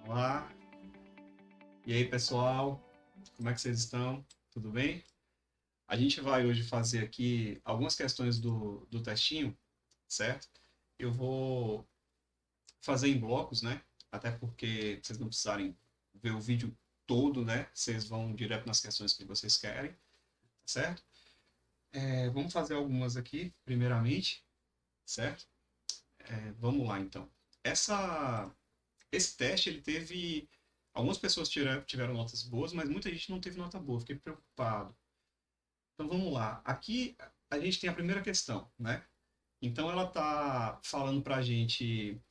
Olá, e aí pessoal, como é que vocês estão? Tudo bem? A gente vai hoje fazer aqui algumas questões do testinho, certo? Eu vou fazer em blocos, né? Até porque vocês não precisarem ver o vídeo todo, né? Vocês vão direto nas questões que vocês querem, certo? Vamos fazer algumas aqui, primeiramente, certo? Vamos lá então. Essa, esse teste, ele teve. Algumas pessoas tiveram notas boas, mas muita gente não teve nota boa. Fiquei preocupado. Então vamos lá. Aqui a gente tem a primeira questão, né? Então ela está falando para a gente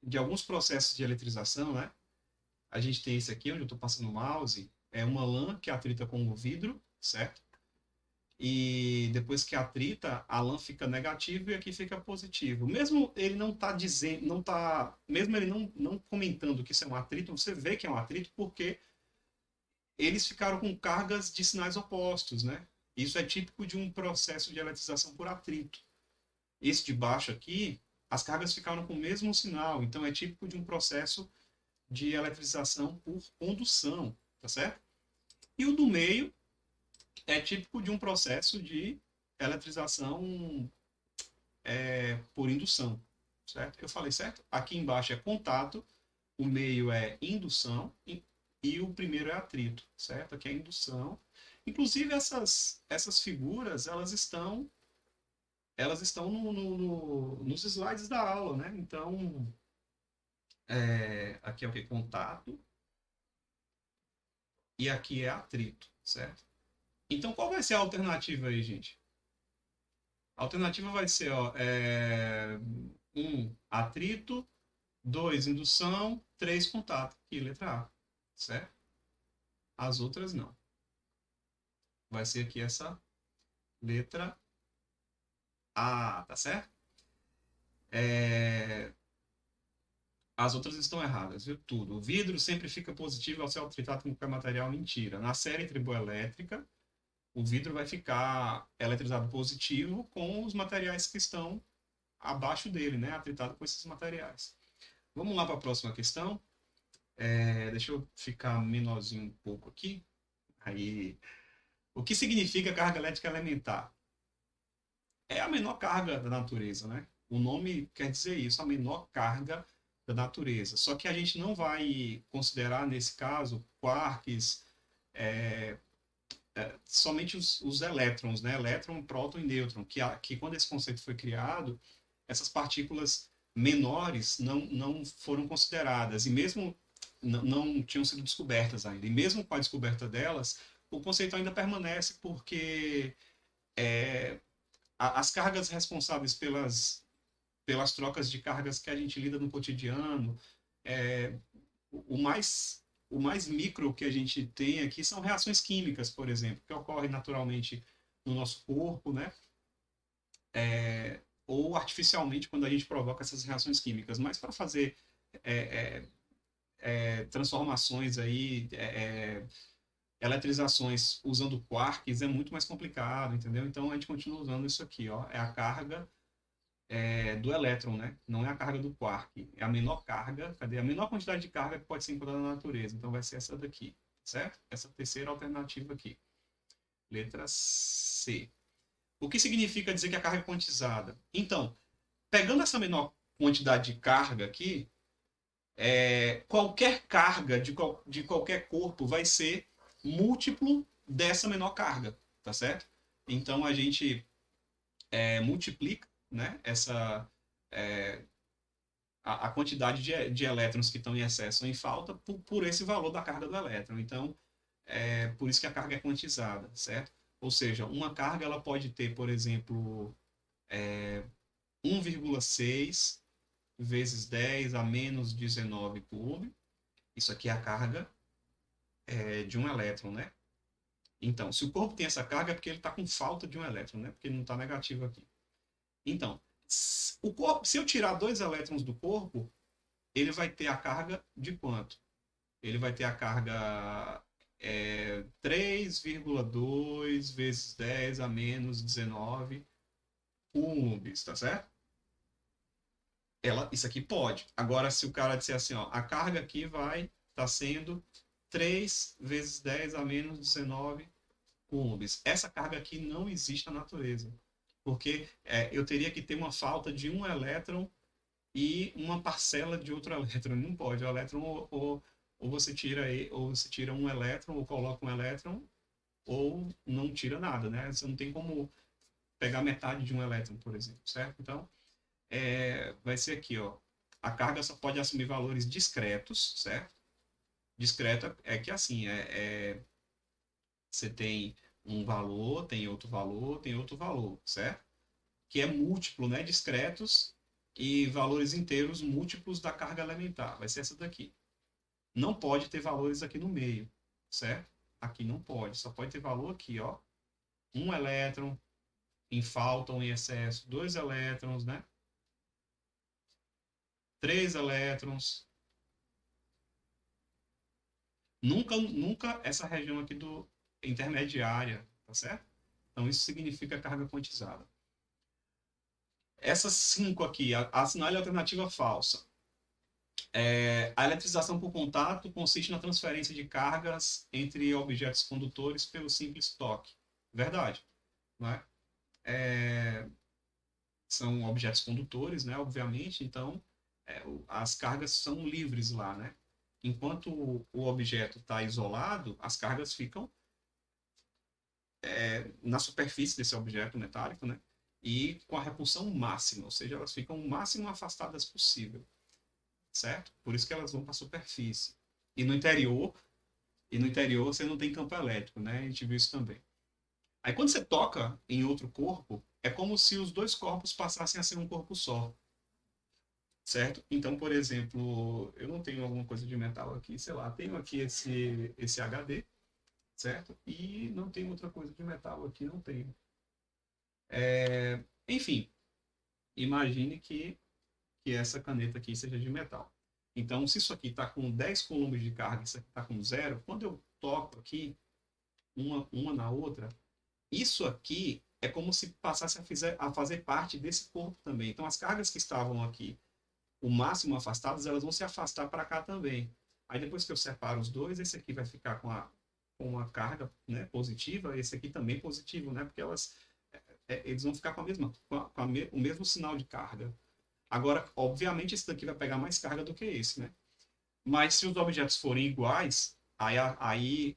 de alguns processos de eletrização, né? A gente tem esse aqui, onde eu estou passando o mouse, é uma lã que atrita com o vidro, certo? E depois que atrita, a lã fica negativo e aqui fica positivo. Mesmo ele não está dizendo, não tá, mesmo ele não comentando que isso é um atrito, você vê que é um atrito porque eles ficaram com cargas de sinais opostos, né? Isso é típico de um processo de eletrização por atrito. Esse de baixo aqui, as cargas ficaram com o mesmo sinal, então é típico de um processo de eletrização por condução, tá certo? E o do meio é típico de um processo de eletrização por indução, certo? Eu falei certo? Aqui embaixo é contato, o meio é indução e o primeiro é atrito, certo? Aqui é indução. Inclusive essas figuras, elas estão nos slides da aula, né? Então, aqui é o que? Contato e aqui é atrito, certo? Então, qual vai ser a alternativa aí, gente? A alternativa vai ser, ó, 1, atrito, 2, indução, 3, contato. Aqui, letra A, certo? As outras não. Vai ser aqui essa letra A, tá certo? É, As outras estão erradas, viu? Tudo. O vidro sempre fica positivo ao ser tritado com qualquer material. Mentira. Na série triboelétrica, o vidro vai ficar eletrizado positivo com os materiais que estão abaixo dele, né? Atritado com esses materiais. Vamos lá para a próxima questão. Deixa eu ficar menorzinho um pouco aqui. Aí, o que significa carga elétrica elementar? É a menor carga da natureza, né? O nome quer dizer isso, a menor carga da natureza. Só que a gente não vai considerar, nesse caso, quarks, é, somente os elétrons, né? Elétron, próton e nêutron, que quando esse conceito foi criado, essas partículas menores não foram consideradas, e mesmo não tinham sido descobertas ainda. E mesmo com a descoberta delas, o conceito ainda permanece porque as cargas responsáveis pelas trocas de cargas que a gente lida no cotidiano, é, o mais o mais micro que a gente tem aqui são reações químicas, por exemplo, que ocorrem naturalmente no nosso corpo, né? Ou artificialmente quando a gente provoca essas reações químicas. Mas para fazer é, transformações aí, eletrizações usando quarks é muito mais complicado, entendeu? Então a gente continua usando isso aqui, ó, é a carga do elétron, né? Não é a carga do quark, é a menor carga, cadê? A menor quantidade de carga que pode ser encontrada na natureza. Então vai ser essa daqui, certo? Essa terceira alternativa aqui. Letra C. O que significa dizer que a carga é quantizada? Então, pegando essa menor quantidade de carga aqui, qualquer carga de qualquer corpo vai ser múltiplo dessa menor carga, tá certo? Então a gente multiplica, né, é, a quantidade de elétrons que estão em excesso ou em falta por esse valor da carga do elétron. Então, por isso que a carga é quantizada, certo? Ou seja, uma carga ela pode ter, por exemplo, 1,6 vezes 10 a menos 19 coulomb. Isso aqui é a carga de um elétron, né? Então, se o corpo tem essa carga é porque ele está com falta de um elétron, né? Porque ele não está negativo aqui. Então, o corpo, se eu tirar dois elétrons do corpo, ele vai ter a carga de quanto? Ele vai ter a carga 3,2 vezes 10 a menos 19 coulombs, tá certo? Isso aqui pode. Agora, se o cara disser assim, ó, a carga aqui vai está sendo 3 vezes 10 a menos 19 coulombs. Essa carga aqui não existe na natureza, porque eu teria que ter uma falta de um elétron e uma parcela de outro elétron. Não pode. O elétron ou você tira ou você tira um elétron ou coloca um elétron ou não tira nada, né? Você não tem como pegar metade de um elétron, por exemplo, certo? Então, vai ser aqui, ó. A carga só pode assumir valores discretos, certo? Discreto é que assim, você tem um valor, tem outro valor, tem outro valor, certo? Que é múltiplo, né? Discretos e valores inteiros múltiplos da carga elementar. Vai ser essa daqui. Não pode ter valores aqui no meio, certo? Aqui não pode, só pode ter valor aqui, ó. Um elétron em falta ou em excesso, dois elétrons, né? Três elétrons. Nunca essa região aqui do intermediária, tá certo? Então isso significa carga quantizada. Essas cinco aqui, assinale a alternativa falsa. A eletrização por contato consiste na transferência de cargas entre objetos condutores pelo simples toque. Verdade, não é? São objetos condutores, né? Obviamente, então as cargas são livres lá, né? Enquanto o objeto está isolado, as cargas ficam na superfície desse objeto metálico, né? E com a repulsão máxima, ou seja, elas ficam o máximo afastadas possível, certo? Por isso que elas vão para a superfície. E no interior, você não tem campo elétrico, né? A gente viu isso também. Aí quando você toca em outro corpo, é como se os dois corpos passassem a ser um corpo só, certo? Então, por exemplo, eu não tenho alguma coisa de metal aqui, sei lá, tenho aqui esse HD, certo? E não tem outra coisa de metal aqui, não tenho. Enfim, imagine que essa caneta aqui seja de metal. Então, se isso aqui está com 10 coulombs de carga e isso aqui está com zero, quando eu toco aqui, uma na outra, isso aqui é como se passasse a fazer parte desse corpo também. Então, as cargas que estavam aqui, o máximo afastadas, elas vão se afastar para cá também. Aí, depois que eu separo os dois, esse aqui vai ficar com a carga, né, positiva, esse aqui também positivo, né? Porque eles vão ficar com o mesmo sinal de carga. Agora, obviamente, esse daqui vai pegar mais carga do que esse, né? Mas se os objetos forem iguais, aí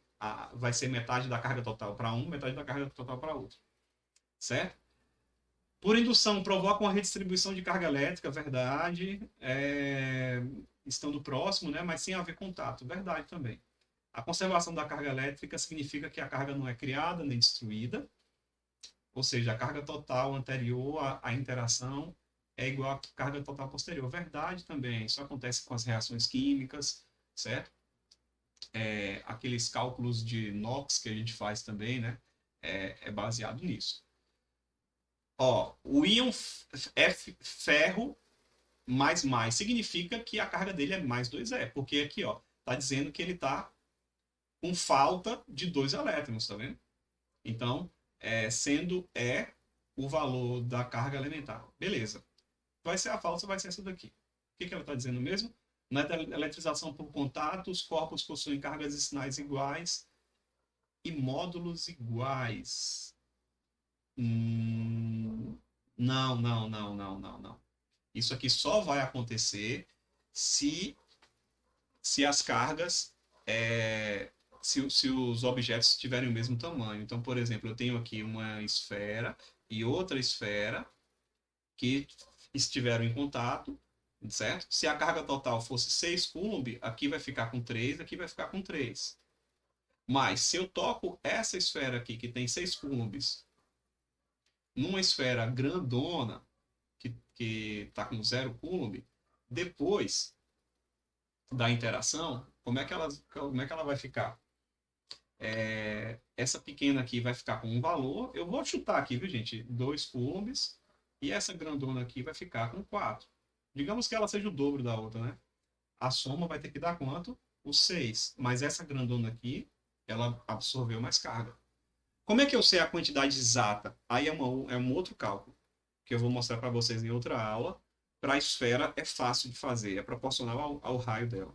vai ser metade da carga total para um, metade da carga total para outro. Certo? Por indução, provoca uma redistribuição de carga elétrica, verdade. Estando próximo, né? Mas sem haver contato, verdade também. A conservação da carga elétrica significa que a carga não é criada nem destruída, ou seja, a carga total anterior à interação é igual à carga total posterior. Verdade também, isso acontece com as reações químicas, certo? Aqueles cálculos de NOx que a gente faz também, né? É baseado nisso. Ó, o íon ferro mais significa que a carga dele é mais 2E, porque aqui, ó, tá dizendo que ele tá com falta de 2 elétrons, tá vendo? Então, sendo o valor da carga elementar. Beleza. Vai ser a falsa, vai ser essa daqui. O que ela está dizendo mesmo? Na eletrização por contato, os corpos possuem cargas e sinais iguais e módulos iguais. Não. Isso aqui só vai acontecer se as cargas, se os objetos tiverem o mesmo tamanho. Então, por exemplo, eu tenho aqui uma esfera e outra esfera que estiveram em contato, certo? Se a carga total fosse 6 coulomb, aqui vai ficar com 3, aqui vai ficar com 3. Mas se eu toco essa esfera aqui, que tem 6 coulombs, numa esfera grandona, que está com 0 coulomb, depois da interação, como é que ela vai ficar? Essa pequena aqui vai ficar com um valor, eu vou chutar aqui, viu, gente? 2 coulombs, e essa grandona aqui vai ficar com 4. Digamos que ela seja o dobro da outra, né? A soma vai ter que dar quanto? O 6. Mas essa grandona aqui, ela absorveu mais carga. Como é que eu sei a quantidade exata? Aí é um outro cálculo, que eu vou mostrar para vocês em outra aula. Para a esfera é fácil de fazer, é proporcional ao raio dela.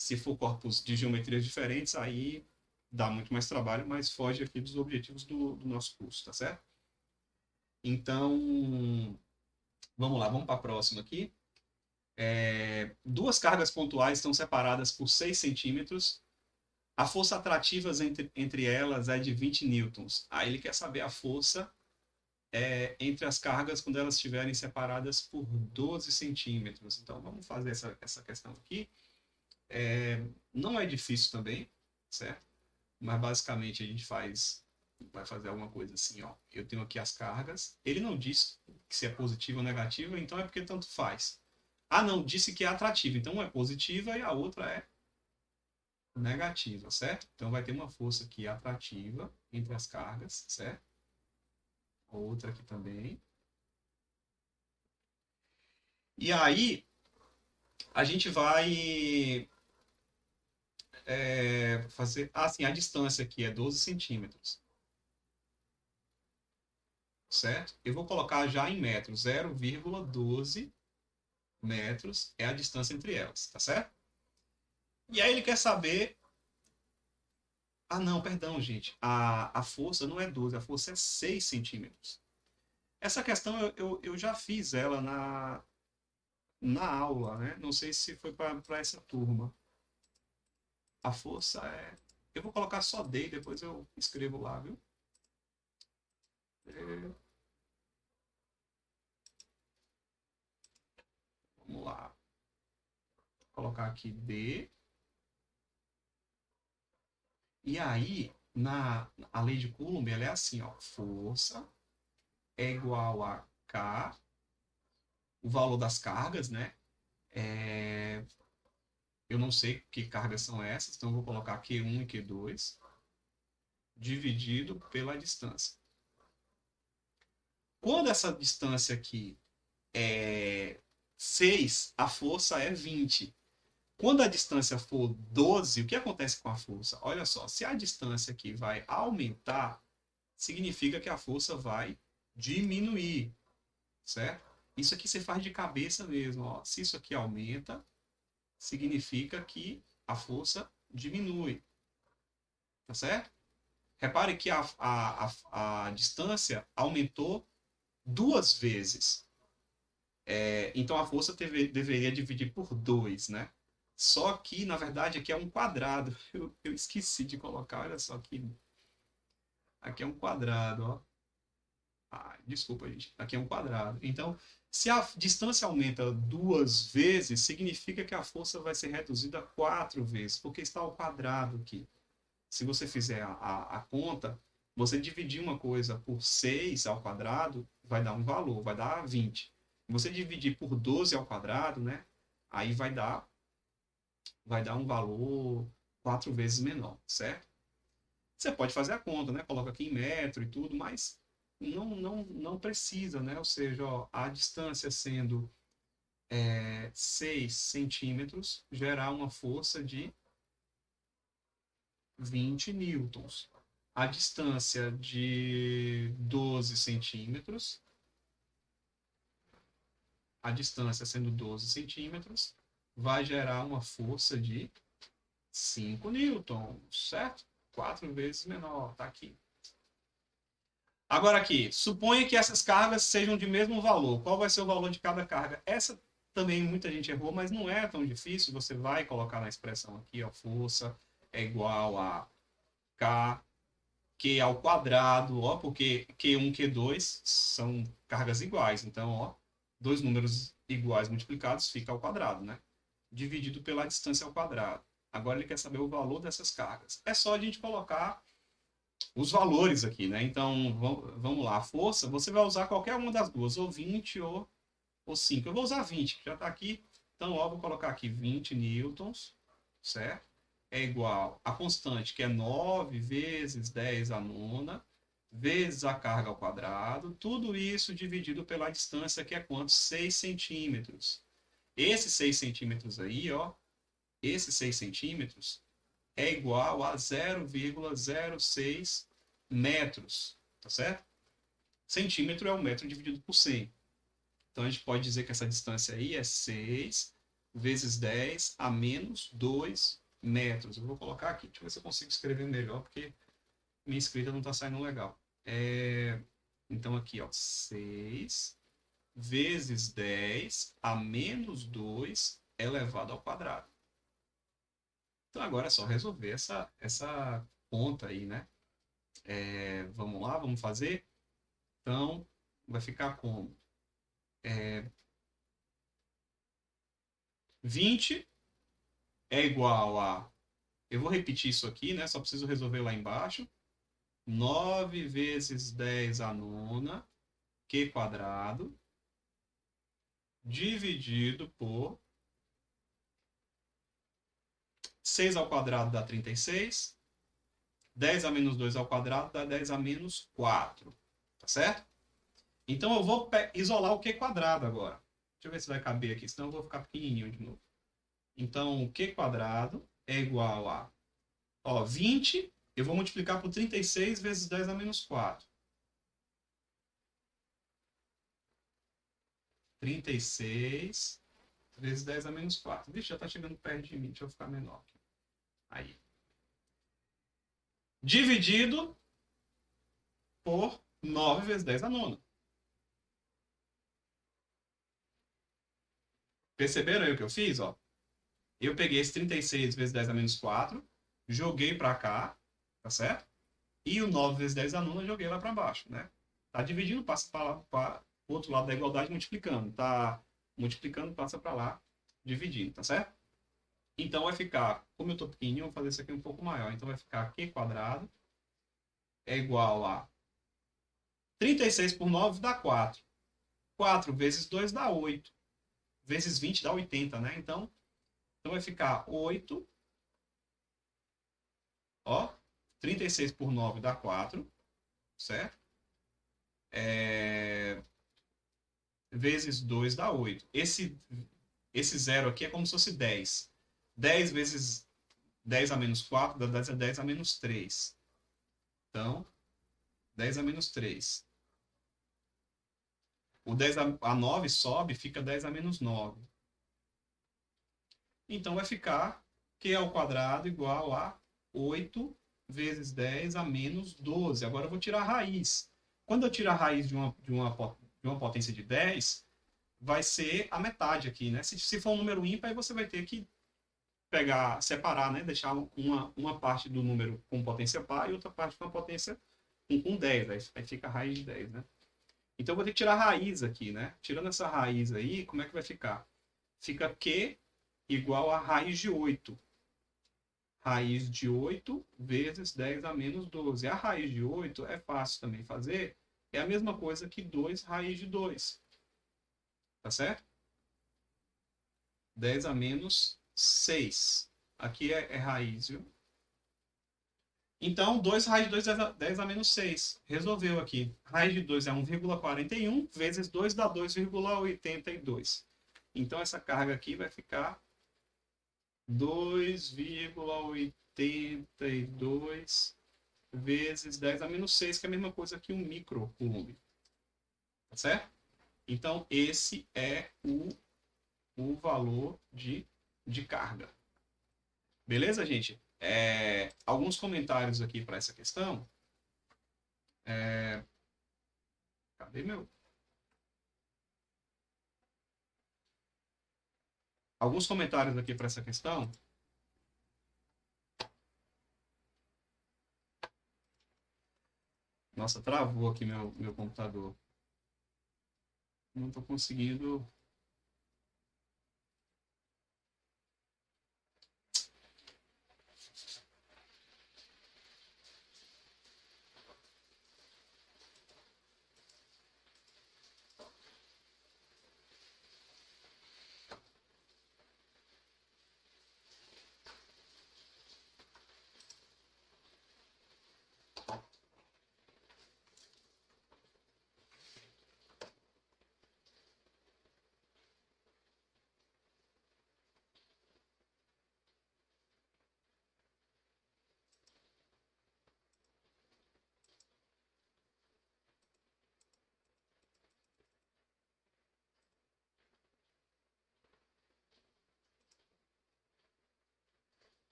Se for corpos de geometrias diferentes, aí dá muito mais trabalho, mas foge aqui dos objetivos do nosso curso, tá certo? Então, vamos lá, vamos para a próxima aqui. Duas cargas pontuais estão separadas por 6 centímetros. A força atrativa entre elas é de 20 newtons. Aí ele quer saber a força entre as cargas quando elas estiverem separadas por 12 centímetros. Então, vamos fazer essa questão aqui. Não é difícil também, certo? Mas basicamente a gente vai fazer alguma coisa assim, ó. Eu tenho aqui as cargas. Ele não diz se é positiva ou negativa, então é porque tanto faz. Ah, não, disse que é atrativa. Então uma é positiva e a outra é negativa, certo? Então vai ter uma força aqui atrativa entre as cargas, certo? Outra aqui também. E aí a gente vai fazer. Assim, a distância aqui é 12 centímetros, certo? Eu vou colocar já em metros, 0,12 metros é a distância entre elas, tá certo? E aí ele quer saber. Ah, não, perdão, gente. A força não é 12, a força é 6 centímetros. Essa questão eu já fiz ela na aula, né? Não sei se foi para essa turma. A força é. Eu vou colocar só D e depois eu escrevo lá, viu? É, vamos lá. Vou colocar aqui D. E aí, a lei de Coulomb, ela é assim, ó. Força é igual a K, o valor das cargas, né? É, eu não sei que cargas são essas, então eu vou colocar Q1 e Q2 dividido pela distância. Quando essa distância aqui é 6, a força é 20. Quando a distância for 12, o que acontece com a força? Olha só, se a distância aqui vai aumentar, significa que a força vai diminuir, certo? Isso aqui você faz de cabeça mesmo, ó. Se isso aqui aumenta, significa que a força diminui, tá certo? Repare que a distância aumentou duas vezes. Então a força deveria dividir por 2, né? Só que, na verdade, aqui é um quadrado. Eu esqueci de colocar, olha só aqui. Aqui é um quadrado, ó. Ah, desculpa, gente. Aqui é um quadrado. Então, se a distância aumenta duas vezes, significa que a força vai ser reduzida quatro vezes, porque está ao quadrado aqui. Se você fizer a conta, você dividir uma coisa por 6 ao quadrado, vai dar um valor, vai dar 20. Você dividir por 12 ao quadrado, né? Aí vai dar um valor quatro vezes menor, certo? Você pode fazer a conta, né? Coloca aqui em metro e tudo, mas não precisa, né? Ou seja, ó, a distância sendo 6 centímetros, gerar uma força de 20 newtons. A distância de 12 centímetros, a distância sendo 12 centímetros, vai gerar uma força de 5 newtons, certo? Quatro vezes menor, tá aqui. Agora aqui, suponha que essas cargas sejam de mesmo valor. Qual vai ser o valor de cada carga? Essa também muita gente errou, mas não é tão difícil. Você vai colocar na expressão aqui, a força é igual a K, Q ao quadrado, ó, porque Q1 e Q2 são cargas iguais. Então, ó, dois números iguais multiplicados fica ao quadrado, né? Dividido pela distância ao quadrado. Agora ele quer saber o valor dessas cargas. É só a gente colocar os valores aqui, né? Então, vamos lá. A força, você vai usar qualquer uma das duas, ou 20 ou 5. Eu vou usar 20, que já está aqui. Então, ó, vou colocar aqui 20 newtons, certo? É igual a constante, que é 9 vezes 10 a nona, vezes a carga ao quadrado. Tudo isso dividido pela distância, que é quanto? 6 centímetros. Esses 6 centímetros aí, ó, esses 6 centímetros é igual a 0,06 metros, tá certo? Centímetro é um metro dividido por 100. Então a gente pode dizer que essa distância aí é 6 vezes 10 a menos 2 metros. Eu vou colocar aqui, deixa eu ver se eu consigo escrever melhor, porque minha escrita não está saindo legal. Então aqui, ó, 6 vezes 10 a menos 2 elevado ao quadrado. Então agora é só resolver essa conta aí, né? Vamos lá, vamos fazer? Então, vai ficar como? 20 é igual a... Eu vou repetir isso aqui, né? Só preciso resolver lá embaixo. 9 vezes 10 a nona, Q quadrado, dividido por 6 ao quadrado dá 36. 10 a menos 2 ao quadrado dá 10 a menos 4. Tá certo? Então eu vou isolar o Q quadrado agora. Deixa eu ver se vai caber aqui, senão eu vou ficar pequenininho de novo. Então, o Q quadrado é igual a... Ó, 20, eu vou multiplicar por 36 vezes 10 a menos 4. 36 vezes 10 a menos 4. Vixe, já está chegando perto de mim. Deixa eu ficar menor aqui. Aí. Dividido por 9 vezes 10 a nona. Perceberam aí o que eu fiz? Ó? Eu peguei esse 36 vezes 10 a menos 4, joguei para cá, tá certo? E o 9 vezes 10 a nona eu joguei lá para baixo, né? Tá dividindo, passa para o outro lado da igualdade multiplicando. Tá multiplicando, passa para lá, dividindo, tá certo? Então vai ficar, como eu estou pequenininho, eu vou fazer isso aqui um pouco maior. Então vai ficar Q quadrado é igual a 36 por 9 dá 4. 4 vezes 2 dá 8. Vezes 20 dá 80, né? Então vai ficar 8, ó, 36 por 9 dá 4, certo? Vezes 2 dá 8. Esse zero aqui é como se fosse 10. 10 vezes 10 a menos 4 dá 10 a menos 3. Então, 10 a menos 3. O 10 a 9 sobe, fica 10 a menos 9. Então vai ficar Q ao quadrado igual a 8 vezes 10 a menos 12. Agora eu vou tirar a raiz. Quando eu tiro a raiz de uma potência de 10, vai ser a metade aqui, né? Se for um número ímpar, aí você vai ter que pegar, separar, né? Deixar uma parte do número com potência par e outra parte com a potência com 10. Aí fica a raiz de 10, né? Então eu vou ter que tirar a raiz aqui, né? Tirando essa raiz aí, como é que vai ficar? Fica Q igual a raiz de 8. Raiz de 8 vezes 10 a menos 12. A raiz de 8 é fácil também fazer. É a mesma coisa que 2 raiz de 2. Tá certo? 10 a menos 6. Aqui é raiz, viu? Então, 2 raiz de 2 é 10 a menos 6. Resolveu aqui. Raiz de 2 é 1,41 vezes 2 dá 2,82. Então, essa carga aqui vai ficar 2,82 vezes 10 a menos 6, que é a mesma coisa que um microcoulomb. Tá certo? Então, esse é o valor de carga. Beleza, gente? Alguns comentários aqui para essa questão. Cadê meu? Alguns comentários aqui para essa questão. Nossa, travou aqui meu computador. Não estou conseguindo.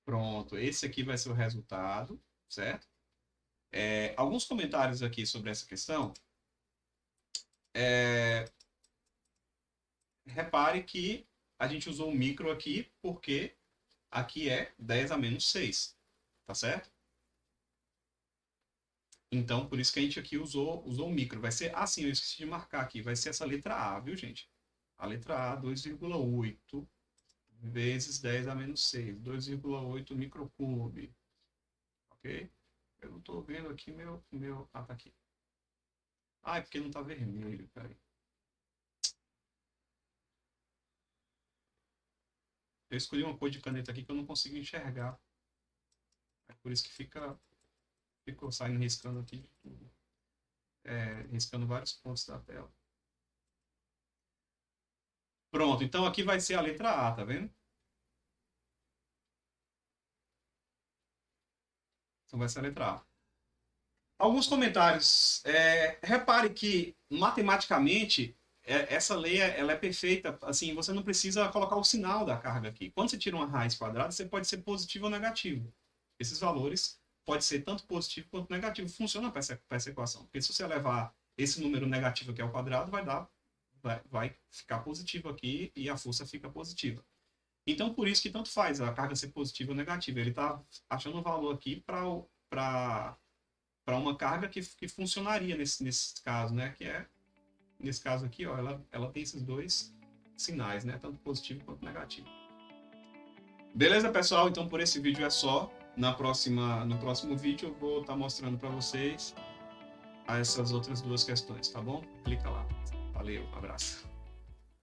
Pronto, esse aqui vai ser o resultado, certo? Alguns comentários aqui sobre essa questão. Repare que a gente usou o micro aqui porque aqui é 10 a menos 6, tá certo? Então, por isso que a gente aqui usou o micro. Vai ser assim, eu esqueci de marcar aqui, vai ser essa letra A, viu, gente? A letra A, 2,8 vezes 10 a menos 6, 2,8 microcube, ok? Eu não estou vendo aqui meu... Ah, tá aqui. Ah, é porque não está vermelho, peraí. Eu escolhi uma cor de caneta aqui que eu não consigo enxergar. É por isso que ficou saindo riscando aqui de tudo. Riscando vários pontos da tela. Pronto, então aqui vai ser a letra A, tá vendo? Então vai ser a letra A. Alguns comentários. Repare que, matematicamente, essa lei ela é perfeita. Assim, você não precisa colocar o sinal da carga aqui. Quando você tira uma raiz quadrada, você pode ser positivo ou negativo. Esses valores pode ser tanto positivo quanto negativo. Funciona para essa equação. Porque se você levar esse número negativo aqui ao quadrado, vai ficar positivo aqui e a força fica positiva. Então, por isso que tanto faz a carga ser positiva ou negativa. Ele está achando um valor aqui para uma carga que funcionaria nesse caso, né? Que é, nesse caso aqui, ó, ela tem esses dois sinais, né? Tanto positivo quanto negativo. Beleza, pessoal? Então, por esse vídeo é só. No próximo vídeo eu vou estar mostrando para vocês essas outras duas questões, tá bom? Clica lá. Valeu, um abraço.